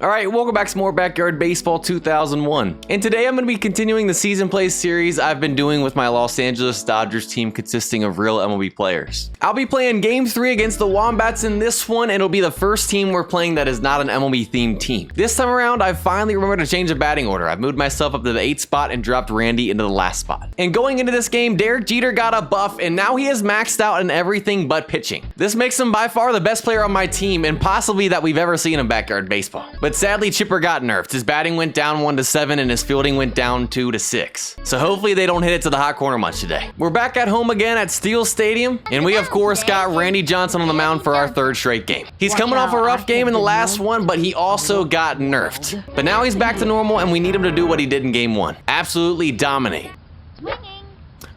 Alright, welcome back to some more Backyard Baseball 2001. And today I'm going to be continuing the Season Play series I've been doing with my Los Angeles Dodgers team consisting of real MLB players. I'll be playing Game 3 against the Wombats in this one, and it'll be the first team we're playing that is not an MLB themed team. This time around, I finally remembered to change the batting order. I've moved myself up to the 8th spot and dropped Randy into the last spot. And going into this game, Derek Jeter got a buff, and now he is maxed out in everything but pitching. This makes him by far the best player on my team, and possibly that we've ever seen in Backyard Baseball. But sadly, Chipper got nerfed. His batting went down 1 to 7 and his fielding went down 2 to 6. So hopefully they don't hit it to the hot corner much today. We're back at home again at Steel Stadium, and we of course got Randy Johnson on the mound for our 3rd straight game. He's coming off a rough game in the last one, but he also got nerfed. But now he's back to normal and we need him to do what he did in game 1. Absolutely dominate.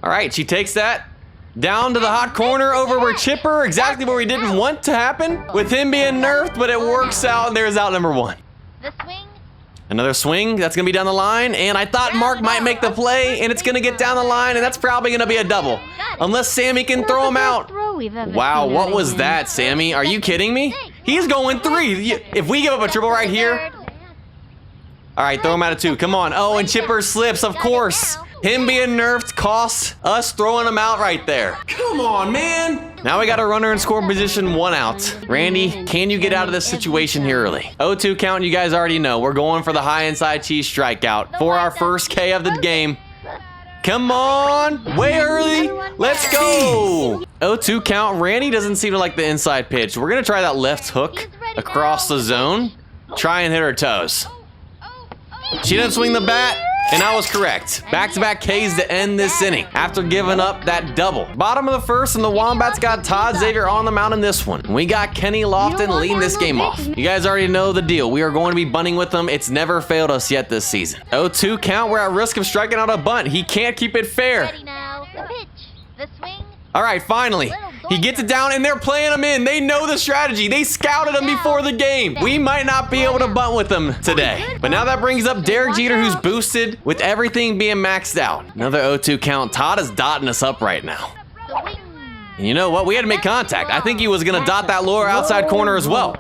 All right, she takes that down to the hot corner over where Chipper, exactly where we didn't want to happen, with him being nerfed, but it works out, and there's out number 1. The swing. Another swing, that's gonna be down the line, and I thought Mark might make the play, and it's gonna get down the line, and that's probably gonna be a double. Unless Sammy can throw him out. Wow, what was that, Sammy? Are you kidding me? He's going 3. If we give up a triple right here. All right, throw him out of 2, come on. Oh, and Chipper slips, of course. Him being nerfed costs us throwing him out right there. Come on, man. Now we got a runner in scoring position, 1 out. Randy, can you get out of this situation here early? 0-2 count, you guys already know. We're going for the high inside cheese strikeout for our first K of the game. Come on, way early. Let's go. 0-2 count. Randy doesn't seem to like the inside pitch. We're gonna try that left hook across the zone. Try and hit her toes. She didn't swing the bat. And I was correct. Back-to-back Ks to end this inning after giving up that double. Bottom of the 1st, and the Wombats got Todd Xavier on the mound in this one. We got Kenny Lofton leading this game off. You guys already know the deal. We are going to be bunting with them. It's never failed us yet this season. 0-2 count. We're at risk of striking out a bunt. He can't keep it fair. Ready now. The pitch. The swing. All right, finally. He gets it down, and they're playing him in. They know the strategy. They scouted him before the game. We might not be able to bunt with them today. But now that brings up Derek Jeter, who's boosted with everything being maxed out. Another 0-2 count. Todd is dotting us up right now. And you know what? We had to make contact. I think he was going to dot that lower outside corner as well.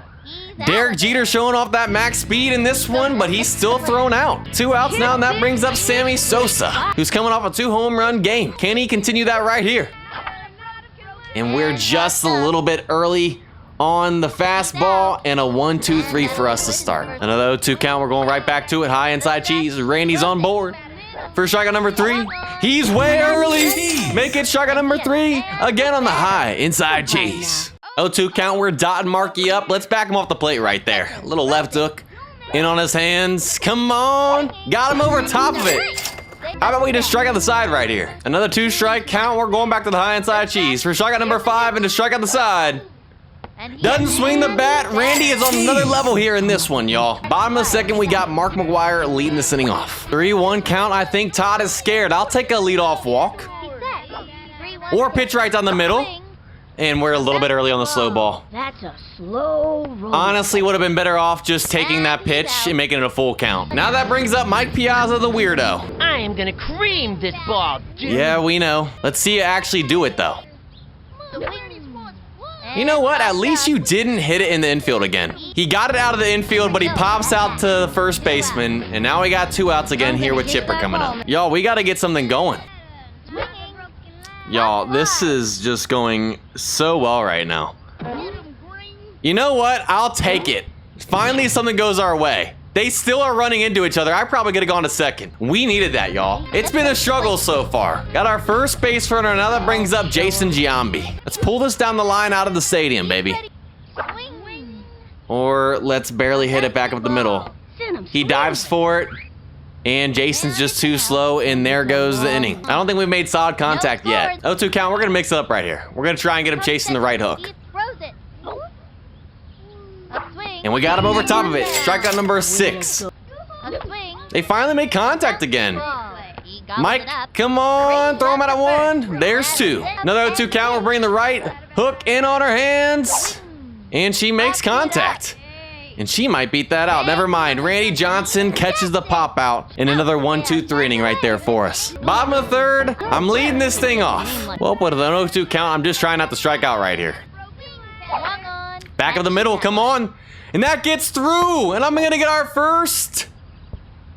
Derek Jeter showing off that max speed in this one, but he's still thrown out. 2 outs now, and that brings up Sammy Sosa, who's coming off a 2-home-run game. Can he continue that right here? And we're just a little bit early on the fastball, and a 1-2-3 for us to start. Another 0-2 count. We're going right back to it. High inside cheese. Randy's on board. First strikeout number 3. He's way early. Make it strikeout number 3. Again on the high inside cheese. 0-2 count. We're dotting Marky up. Let's back him off the plate right there. A little left hook in on his hands. Come on. Got him over top of it. How about we just strike out the side right here? Another 2-strike count. We're going back to the high inside cheese. For strikeout number 5 and to strike out the side. Doesn't swing the bat. Randy is on another level here in this one, y'all. Bottom of the 2nd, we got Mark McGwire leading this inning off. 3-1 count. I think Todd is scared. I'll take a leadoff walk. Or pitch right down the middle. And we're a little bit early on the slow ball. That's a slow roll. Honestly, would have been better off just taking that pitch and making it a full count. Now that brings up Mike Piazza, the weirdo. I am gonna cream this ball, dude. Yeah, we know. Let's see you actually do it, though. You know what? At least you didn't hit it in the infield again. He got it out of the infield, but he pops out to the first baseman, and now we got 2 outs again here with Chipper coming up. Y'all, we got to get something going. Y'all, this is just going so well right now. You know what? I'll take it. Finally, something goes our way. They still are running into each other. I probably could have gone to 2nd. We needed that, y'all. It's been a struggle so far. Got our first base runner. Now that brings up Jason Giambi. Let's pull this down the line out of the stadium, baby. Or let's barely hit it back up the middle. He dives for it. And Jason's just too slow, and there goes the inning. I don't think we've made solid contact yet. 0-2 count. We're going to mix it up right here. We're going to try and get him chasing the right hook. And we got him over top of it. Strikeout number 6. They finally made contact again. Mike, come on. Throw him out at 1. There's 2. Another 0-2 count. We're bringing the right hook in on her hands. And she makes contact. And she might beat that out. Never mind. Randy Johnson catches the pop out. And another 1-2-3 inning right there for us. Bottom of the 3rd. I'm leading this thing off. Well, with an 0-2 count, I'm just trying not to strike out right here. Back of the middle. Come on. And that gets through. And I'm going to get our first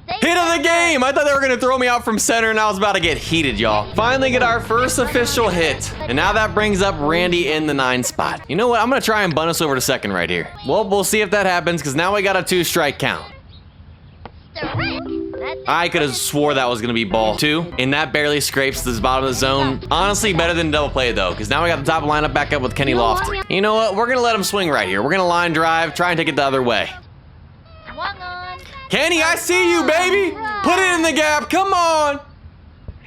hit of the game. I thought they were going to throw me out from center, and I was about to get heated, y'all. Finally get our first official hit. And now that brings up Randy in the 9 spot. You know what? I'm going to try and bunt us over to second right here. Well, we'll see if that happens, because now we got a 2-strike count. I could have swore that was going to be ball 2, and that barely scrapes this bottom of the zone. Honestly, better than double play, though, because now we got the top lineup back up with Kenny Lofton. You know what? We're going to let him swing right here. We're going to line drive, try and take it the other way. Kenny, I see you, baby. Put it in the gap. Come on.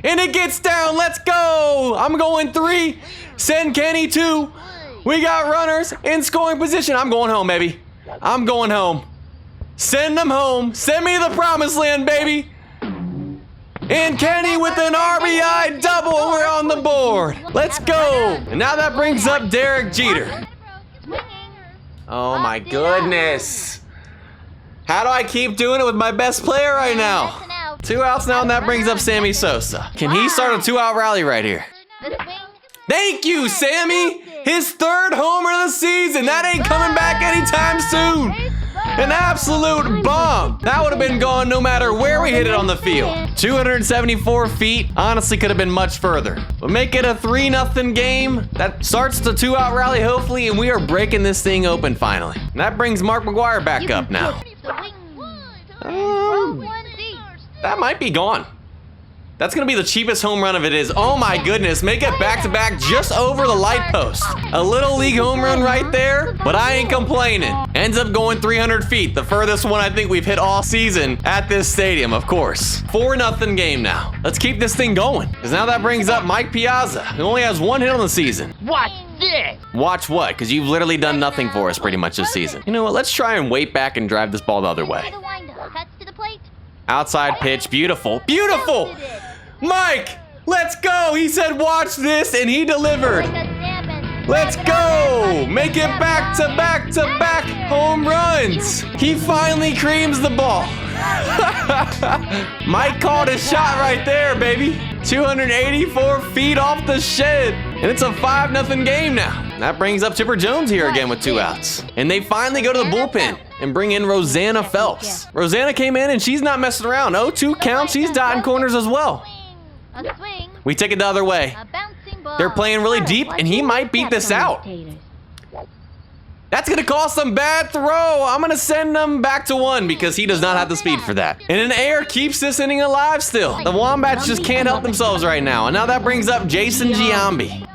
And it gets down. Let's go. I'm going 3. Send Kenny 2. We got runners in scoring position. I'm going home, baby. I'm going home. Send them home. Send me to the promised land, baby. And Kenny with an RBI double. We're on the board. Let's go. And now that brings up Derek Jeter. Oh, my goodness. How do I keep doing it with my best player right now? 2 outs now, and that brings up Sammy Sosa. Can he start a 2-out rally right here? Thank you, Sammy. His 3rd homer of the season. That ain't coming back anytime soon. An absolute bomb. That would have been gone no matter where we hit it on the field. 274 feet. Honestly, could have been much further. But make it a 3-0 game. That starts the 2-out rally, hopefully, and we are breaking this thing open finally. And that brings Mark McGwire back up now. That might be gone. That's gonna be the cheapest home run of it is. Oh my goodness, make it back-to-back just over the light post. A little league home run right there, but I ain't complaining. Ends up going 300 feet, the furthest one I think we've hit all season at this stadium, of course. 4-0 game now. Let's keep this thing going, because now that brings up Mike Piazza, who only has 1 hit on the season. Watch this. Watch what? Because you've literally done nothing for us pretty much this season. You know what, let's try and wait back and drive this ball the other way. Outside pitch, beautiful, beautiful! Mike, let's go! He said watch this, and he delivered. Let's go! Make it back-to-back-to-back home runs. He finally creams the ball. Mike called his shot right there, baby. 284 feet off the shed. And it's a 5-0 game now. That brings up Chipper Jones here again with 2 outs. And they finally go to the bullpen and bring in Rosanna Phelps. Rosanna came in and she's not messing around. 0-2 count, she's dotting corners as well. We take it the other way. They're playing really deep and he might beat this out. That's gonna cost some bad throw. I'm gonna send them back to 1 because he does not have the speed for that. And an air keeps this inning alive still. The Wombats just can't help themselves right now. And now that brings up Jason Giambi.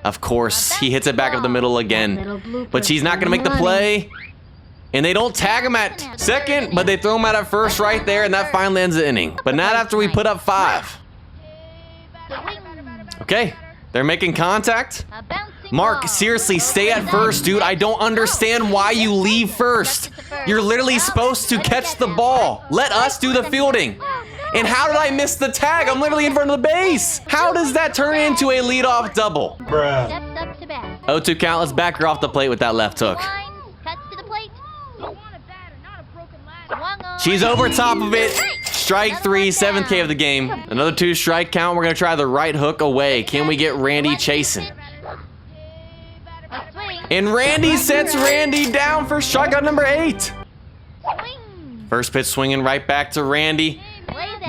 Of course, he hits it back up the middle again. But she's not gonna make the play. And they don't tag him at second, but they throw him out at first right there, and that finally ends the inning. But not after we put up 5. Okay, they're making contact. Mark, seriously, stay at first, dude. I don't understand why you leave first. You're literally supposed to catch the ball. Let us do the fielding. And how did I miss the tag? I'm literally in front of the base. How does that turn into a leadoff double? Bruh. 0-2 count. Let's back her off the plate with that left hook. She's over top of it. Strike 3, 7th K of the game. Another 2-strike count. We're going to try the right hook away. Can we get Randy chasing? And Randy sets Randy down for strikeout number 8. First pitch swinging right back to Randy.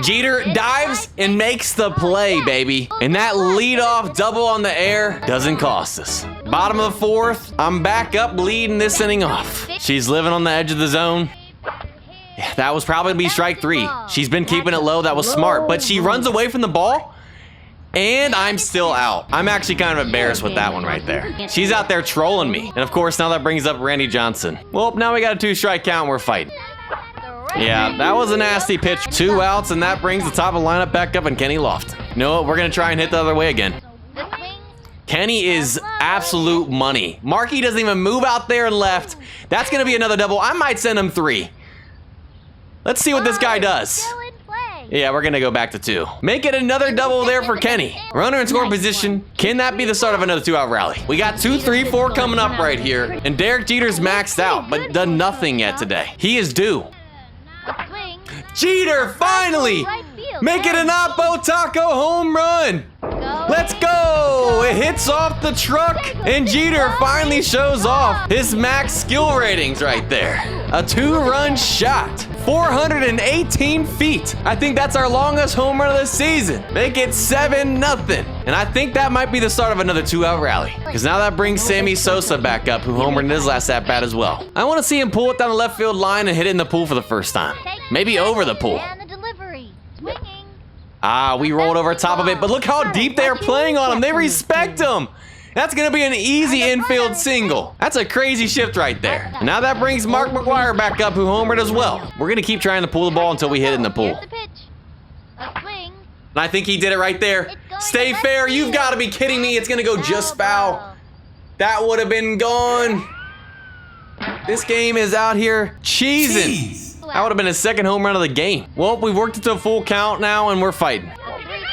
Jeter dives and makes the play, baby. And that leadoff double on the air doesn't cost us. Bottom of the 4th. I'm back up leading this inning off. She's living on the edge of the zone. Yeah, that was probably gonna be strike 3. She's been keeping it low. That was smart. But she runs away from the ball. And I'm still out. I'm actually kind of embarrassed with that one right there. She's out there trolling me. And of course, now that brings up Randy Johnson. Well, now we got a 2-strike count and we're fighting. Yeah, that was a nasty pitch. 2 outs, and that brings the top of the lineup back up and Kenny Lofton. You know what? We're going to try and hit the other way again. Kenny is absolute money. Marky doesn't even move out there and left. That's going to be another double. I might send him 3. Let's see what this guy does. Yeah, we're going to go back to 2. Make it another double there for Kenny. Runner in scoring position. Can that be the start of another 2-out rally? We got 2, 3, 4 coming up right here. And Derek Jeter's maxed out, but done nothing yet today. He is due. Jeter, finally! Make it an Oppo Taco home run! Let's go! It hits off the truck, and Jeter finally shows off his max skill ratings right there. A 2-run shot. 418 feet. I think that's our longest home run of the season. Make it 7-0. And I think that might be the start of another 2-out rally. Because now that brings Sammy Sosa back up, who homered in his last at-bat as well. I want to see him pull it down the left field line and hit it in the pool for the first time. Maybe over the pool. And the delivery. Swinging. Ah, we rolled over top of it, but look how deep they're playing on him. They respect him. That's going to be an easy infield single. That's a crazy shift right there. And now that brings Mark McGwire back up, who homered as well. We're going to keep trying to pull the ball until we hit it in the pool. Here's the pitch. A swing. And I think he did it right there. Stay fair. You've got to be kidding me. It's going to go just foul. That would have been gone. This game is out here cheesing. That would have been his second home run of the game. Well, we've worked it to a full count now, and we're fighting. A 3-2 pitch.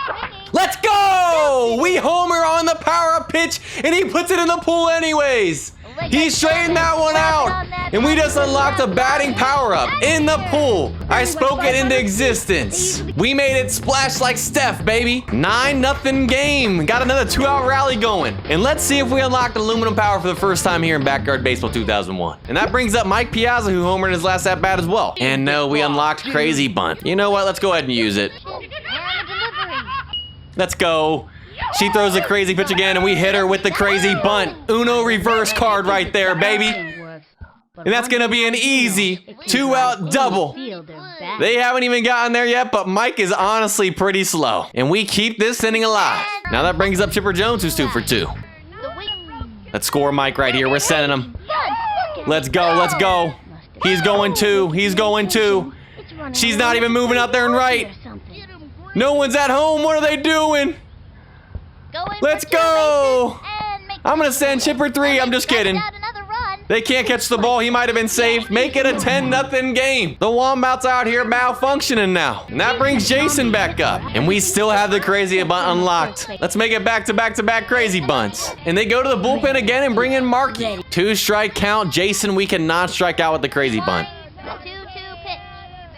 Swinging. Let's go! We homer on the power-up pitch, and he puts it in the pool anyways. He straightened that one out, and we just unlocked a batting power-up in the pool. I spoke it into existence. We made it splash like Steph, baby. 9-0 game. Got another 2-out rally going. And let's see if we unlocked aluminum power for the first time here in Backyard Baseball 2001. And that brings up Mike Piazza, who homered in his last at-bat as well. And no, we unlocked Crazy Bunt. You know what? Let's go ahead and use it. And the delivery. Let's go. She throws a crazy pitch again, and we hit her with the Crazy Bunt. Uno reverse card right there, baby. And that's going to be an easy 2-out double. They haven't even gotten there yet, but Mike is honestly pretty slow. And we keep this inning alive. Now that brings up Chipper Jones, who's 2 for 2. The wing. Let's score Mike right here. We're sending him. Let's go, let's go. He's going 2. He's going 2. She's not even moving out there and right. No one's at home. What are they doing? Let's go. I'm going to send Chipper 3. I'm just kidding. They can't catch the ball. He might have been safe. Make it a 10-0 game. The Wombats out here malfunctioning now. And that brings Jason back up. And we still have the Crazy Bunt unlocked. Let's make it back-to-back Crazy Bunts. And they go to the bullpen again and bring in Marky. 2-strike count. Jason, we cannot strike out with the Crazy Bunt. 2-2 pitch.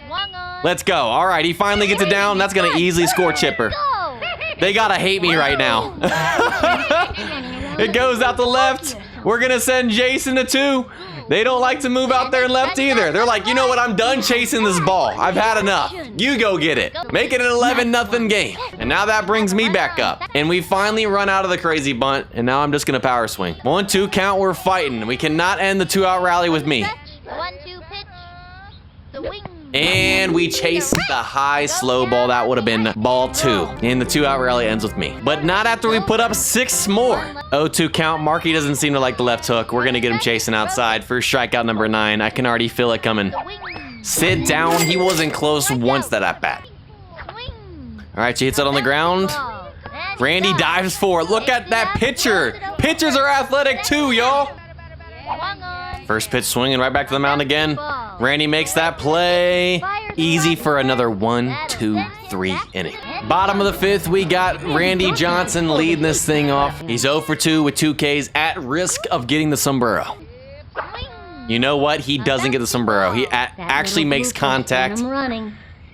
Swung on. Let's go. All right, he finally gets it down. That's going to easily score Chipper. They got to hate me right now. It goes out the left. We're going to send Jason to 2. They don't like to move out there and left either. They're like, you know what? I'm done chasing this ball. I've had enough. You go get it. Make it an 11-0 game. And now that brings me back up. And we finally run out of the Crazy Bunt. And now I'm just going to power swing. 1-2 count. We're fighting. We cannot end the 2-out rally with me. 1-2 pitch. The wing. And we chase the high slow ball. That would have been ball 2. And the 2-out rally ends with me. But not after we put up 6 more. 0-2 count. Marky doesn't seem to like the left hook. We're going to get him chasing outside. First strikeout number 9. I can already feel it coming. Sit down. He wasn't close once that at bat. All right, she hits it on the ground. Randy dives for it. Look at that pitcher. Pitchers are athletic too, y'all. First pitch swinging right back to the mound again. Randy makes that play. Easy for another 1, 2, 3 inning. Bottom of the 5th, we got Randy Johnson leading this thing off. He's 0 for 2 with 2 Ks at risk of getting the sombrero. You know what? He doesn't get the sombrero. He actually makes contact.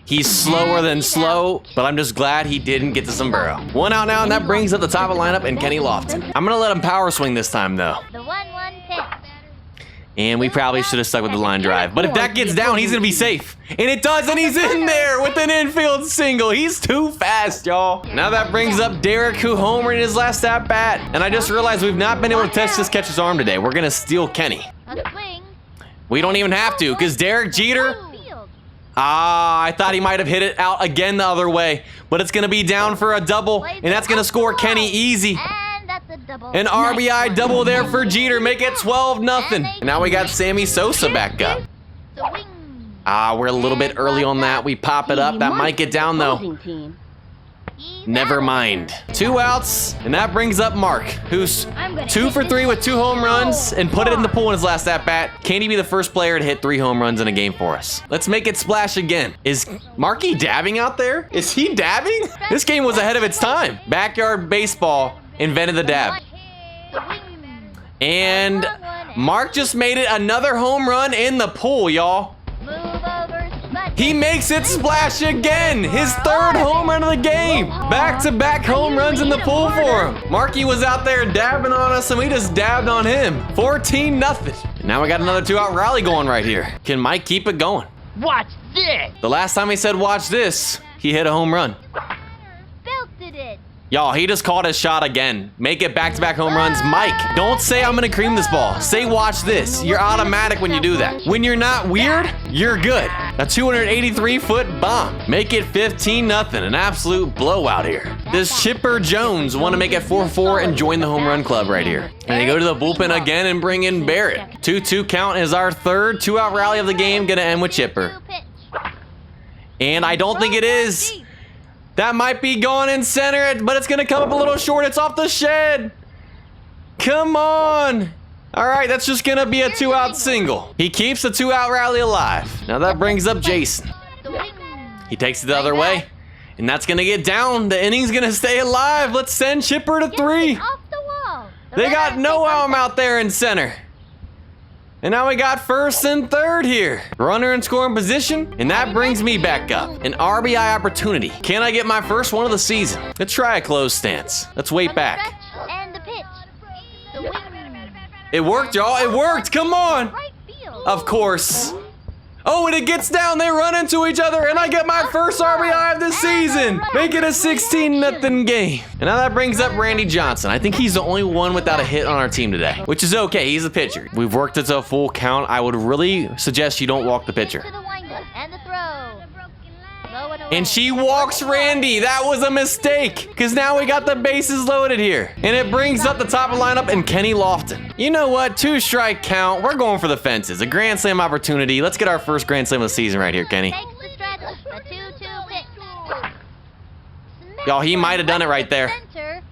He's slower than slow, but I'm just glad he didn't get the sombrero. 1 out now, and that brings up the top of the lineup and Kenny Lofton. I'm going to let him power swing this time, though. The 1-1 pitch. And we probably should have stuck with the line drive. But if that gets down, he's going to be safe. And it does, and he's in there with an infield single. He's too fast, y'all. Now that brings up Derek, who homered in his last at-bat. And I just realized we've not been able to test this catcher's arm today. We're going to steal Kenny. A swing. We don't even have to, because Derek Jeter... I thought he might have hit it out again the other way. But it's going to be down for a double, and that's going to score Kenny easy. An RBI double there for Jeter. Make it 12-0. And now we got Sammy Sosa back up. We're a little bit early on that. We pop it up. That might get down, though. Never mind. 2 outs, and that brings up Mark, who's 2 for 3 with 2 home runs and put it in the pool in his last at-bat. Can he be the first player to hit 3 home runs in a game for us? Let's make it splash again. Is Marky dabbing out there? Is he dabbing? This game was ahead of its time. Backyard Baseball invented the dab. And Mark just made it another home run in the pool, y'all. Move over, Spud. He makes it splash again. His third home run of the game. Back-to-back home runs in the pool for him. Marky was out there dabbing on us, and we just dabbed on him. 14-0. Now we got another 2-out rally going right here. Can Mike keep it going? Watch this. The last time he said watch this, he hit a home run. Belted it. Y'all, he just caught his shot again. Make it back-to-back home runs. Mike, don't say I'm gonna cream this ball. Say watch this. You're automatic when you do that. When you're not weird, you're good. A 283-foot bomb. Make it 15-0. An absolute blowout here. Does Chipper Jones want to make it 4-4 and join the home run club right here? And they go to the bullpen again and bring in Barrett. 2-2 count is our third 2-out rally of the game. Gonna end with Chipper. And I don't think it is. That might be going in center, but it's gonna come up a little short. It's off the shed. Come on. All right, that's just gonna be a 2-out single. He keeps the 2-out rally alive. Now that brings up Jason. He takes it the other way, and that's gonna get down. The inning's gonna stay alive. Let's send Chipper to 3. Off the wall. They got no arm out there in center. And now we got first and third here. Runner in scoring position, and that brings me back up. An RBI opportunity. Can I get my first one of the season? Let's try a closed stance. Let's wait back. And the pitch. The wing. It worked, y'all. It worked. Come on. Right field. Of course. Oh, and it gets down. They run into each other, and I get my first RBI of the season. Make it a 16-0 game. And now that brings up Randy Johnson. I think he's the only one without a hit on our team today, which is okay. He's a pitcher. We've worked it to a full count. I would really suggest you don't walk the pitcher. To the windup and the throw. Low and away. And she walks Randy. That was a mistake, because now we got the bases loaded here. And it brings up the top of the lineup and Kenny Lofton. You know what? 2-strike count. We're going for the fences. A grand slam opportunity. Let's get our first grand slam of the season right here, Kenny. Takes the stretch. A 2-2 pitch. Y'all, he might have done it right there. Center.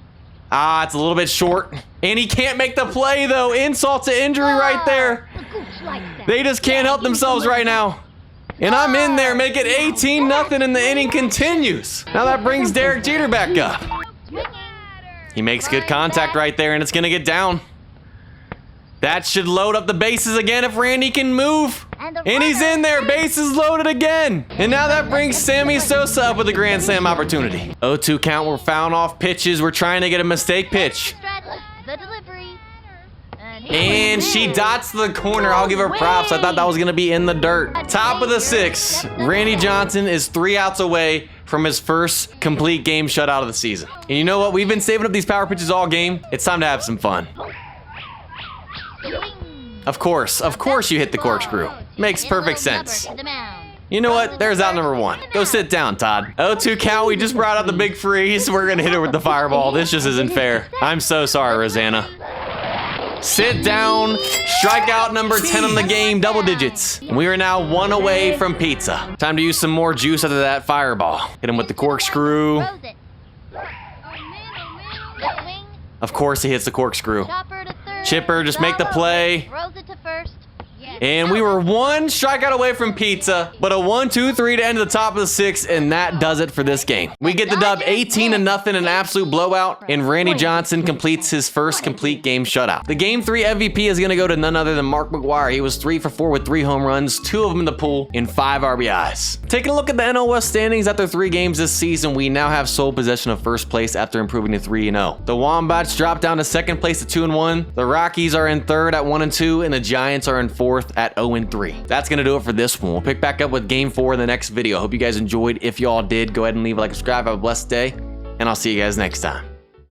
Ah, it's a little bit short. And he can't make the play, though. Insult to injury right there. The gooch likes that. They just can't help themselves right now. And I'm in there. Make it 18-0, and the inning continues. Now that brings Derek Jeter back up. Swinging. He makes good contact right there, and it's going to get down. That should load up the bases again if Randy can move. And he's in there. Bases loaded again. And now that brings Sammy Sosa up with a grand slam opportunity. 0-2 count. We're fouling off pitches. We're trying to get a mistake pitch. Stretch. The delivery. And she dots the corner. I'll give her props. I thought that was going to be in the dirt. Top of the 6th. Randy Johnson is 3 outs away from his first complete game shutout of the season. And you know what? We've been saving up these power pitches all game. It's time to have some fun. Of course you hit the corkscrew. Makes perfect sense. You know what? There's out number 1. Go sit down, Todd. 0-2 count. We just brought out the big freeze. We're going to hit her with the fireball. This just isn't fair. I'm so sorry, Rosanna. Sit down. Strikeout number 10 on the game. Double digits. We are now 1 away from pizza. Time to use some more juice after that fireball. Hit him with the corkscrew. Of course he hits the corkscrew. Chipper, just make the play. Throws it to first. And we were 1 strikeout away from pizza, but a 1-2-3 to end the top of the 6th, and that does it for this game. We get the dub 18-0, an absolute blowout, and Randy Johnson completes his first complete game shutout. The Game 3 MVP is going to go to none other than Mark McGwire. He was 3 for 4 with 3 home runs, 2 of them in the pool, and 5 RBIs. Taking a look at the NL West standings after 3 games this season, we now have sole possession of first place after improving to 3-0. The Wombats dropped down to second place at 2-1. The Rockies are in third at 1-2, and the Giants are in fourth at 0-3. That's gonna do it for this one. We'll pick back up with game 4 in the next video. Hope you guys enjoyed. If y'all did, go ahead and leave a like, subscribe. Have a blessed day, and I'll see you guys next time.